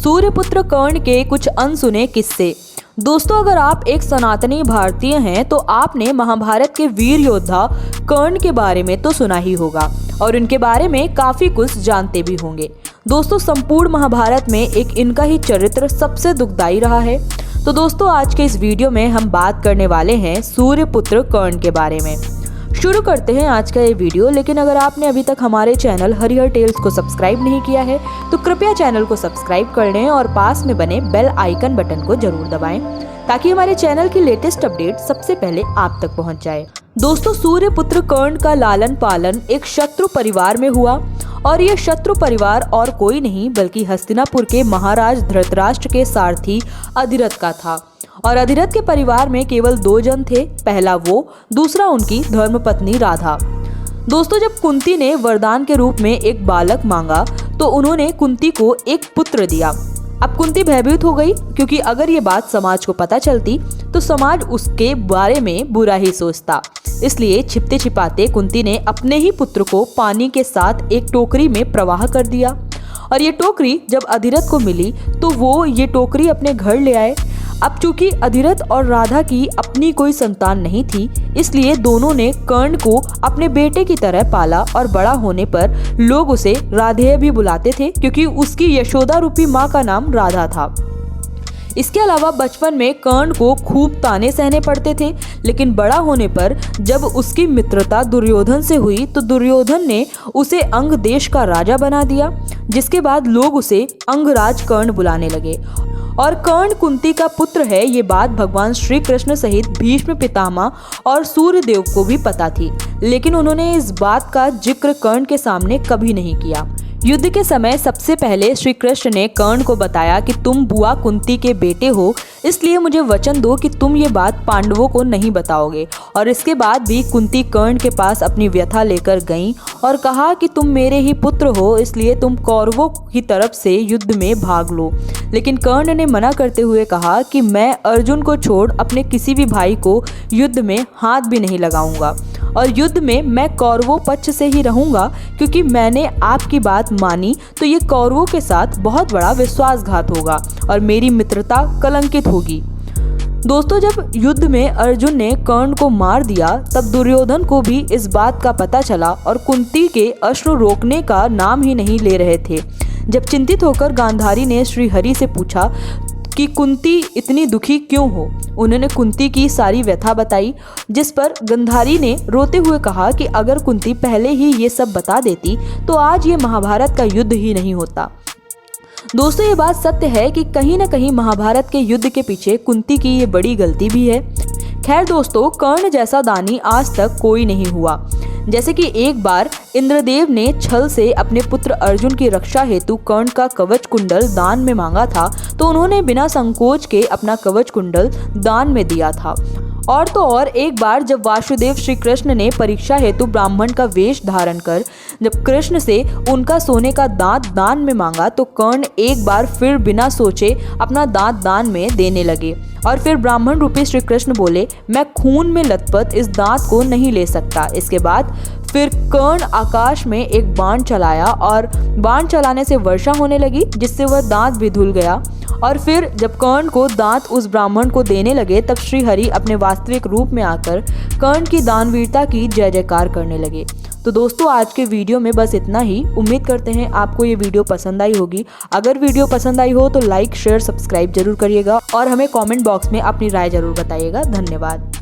सूर्यपुत्र कर्ण के कुछ अनसुने किस्से। दोस्तों, अगर आप एक सनातनी भारतीय हैं तो आपने महाभारत के वीर योद्धा कर्ण के बारे में तो सुना ही होगा और उनके बारे में काफी कुछ जानते भी होंगे। दोस्तों, संपूर्ण महाभारत में एक इनका ही चरित्र सबसे दुखदाई रहा है। तो दोस्तों, आज के इस वीडियो में हम बात करने वाले हैं सूर्यपुत्र कर्ण के बारे में। शुरू करते हैं आज का ये वीडियो। लेकिन अगर आपने अभी तक हमारे चैनल हरिहर टेल्स को सब्सक्राइब नहीं किया है तो कृपया चैनल को सब्सक्राइब कर लें और पास में बने बेल आइकन बटन को जरूर दबाएं ताकि हमारे चैनल की लेटेस्ट अपडेट सबसे पहले आप तक पहुंच जाए। दोस्तों, सूर्यपुत्र कर्ण का लालन पालन एक शत्रु परिवार में हुआ और ये शत्रु परिवार और कोई नहीं बल्कि हस्तिनापुर के महाराज धृतराष्ट्र के सारथी अधिरथ का था। और अधिरथ के परिवार में केवल 2 जन थे, पहला वो, दूसरा उनकी धर्मपत्नी राधा। दोस्तों, जब कुंती ने वरदान के रूप में एक बालक मांगा तो उन्होंने कुंती को एक पुत्र दिया। अब कुंती भयभीत हो गई क्योंकि अगर ये बात समाज को पता चलती तो समाज उसके बारे में बुरा ही सोचता। इसलिए छिपते छिपाते कुंती ने अपने ही पुत्र को पानी के साथ एक टोकरी में प्रवाह कर दिया और ये टोकरी जब अधिरथ को मिली तो वो ये टोकरी अपने घर ले आए। अब चूंकि अधिरथ और राधा की अपनी कोई संतान नहीं थी, इसलिए दोनों ने कर्ण को अपने बेटे की तरह पाला और बड़ा होने पर लोग उसे राधेय भी बुलाते थे क्योंकि उसकी यशोदा रूपी माँ का नाम राधा था। इसके अलावा बचपन में कर्ण को खूब ताने सहने पड़ते थे, लेकिन बड़ा होने पर जब उसकी मित्रता दुर्योधन से हुई तो दुर्योधन ने उसे अंग देश का राजा बना दिया, जिसके बाद लोग उसे अंगराज कर्ण बुलाने लगे। और कर्ण कुंती का पुत्र है, ये बात भगवान श्री कृष्ण सहित भीष्म पितामह और सूर्यदेव को भी पता थी, लेकिन उन्होंने इस बात का जिक्र कर्ण के सामने कभी नहीं किया। युद्ध के समय सबसे पहले श्री कृष्ण ने कर्ण को बताया कि तुम बुआ कुंती के बेटे हो, इसलिए मुझे वचन दो कि तुम ये बात पांडवों को नहीं बताओगे। और इसके बाद भी कुंती कर्ण के पास अपनी व्यथा लेकर गईं और कहा कि तुम मेरे ही पुत्र हो, इसलिए तुम कौरवों की तरफ से युद्ध में भाग लो। लेकिन कर्ण ने मना करते हुए कहा कि मैं अर्जुन को छोड़ अपने किसी भी भाई को युद्ध में हाथ भी नहीं लगाऊंगा और युद्ध में मैं कौरवों पक्ष से ही रहूंगा, क्योंकि मैंने आपकी बात मानी तो ये कौरवों के साथ बहुत बड़ा विश्वासघात होगा और मेरी मित्रता कलंकित होगी। दोस्तों, जब युद्ध में अर्जुन ने कर्ण को मार दिया तब दुर्योधन को भी इस बात का पता चला और कुंती के अश्रु रोकने का नाम ही नहीं ले रहे थे। जब चिंतित होकर गांधारी ने श्री हरि से पूछा कि कुंती इतनी दुखी क्यों हो, उन्होंने कुंती की सारी व्यथा बताई, जिस पर गांधारी ने रोते हुए कहा कि अगर कुंती पहले ही ये सब बता देती तो आज ये महाभारत का युद्ध ही नहीं होता। दोस्तों, ये बात सत्य है कि कहीं न कहीं महाभारत के युद्ध के पीछे कुंती की ये बड़ी गलती भी है। खैर दोस्तों, कर्ण जैसा दानी आज तक कोई नहीं हुआ। जैसे कि एक बार इंद्रदेव ने छल से अपने पुत्र अर्जुन की रक्षा हेतु कर्ण का कवच कुंडल दान में मांगा था, तो उन्होंने बिना संकोच के अपना कवच कुंडल दान में दिया था। और तो और एक बार जब वासुदेव श्री कृष्ण ने परीक्षा हेतु ब्राह्मण का वेश धारण कर जब कृष्ण से उनका सोने का दांत दान में मांगा तो कर्ण एक बार फिर बिना सोचे अपना दांत दान में देने लगे और फिर ब्राह्मण रूपी श्री कृष्ण बोले, मैं खून में लथपथ इस दांत को नहीं ले सकता। इसके बाद फिर कर्ण आकाश में एक बाण चलाया और बाण चलाने से वर्षा होने लगी, जिससे वह दांत भी धुल गया। और फिर जब कर्ण को दांत उस ब्राह्मण को देने लगे तब श्री हरि अपने वास्तविक रूप में आकर कर्ण की दानवीरता की जय जयकार करने लगे। तो दोस्तों, आज के वीडियो में बस इतना ही। उम्मीद करते हैं आपको ये वीडियो पसंद आई होगी। अगर वीडियो पसंद आई हो तो लाइक, शेयर, सब्सक्राइब जरूर करिएगा और हमें कमेंट बॉक्स में अपनी राय जरूर बताइएगा। धन्यवाद।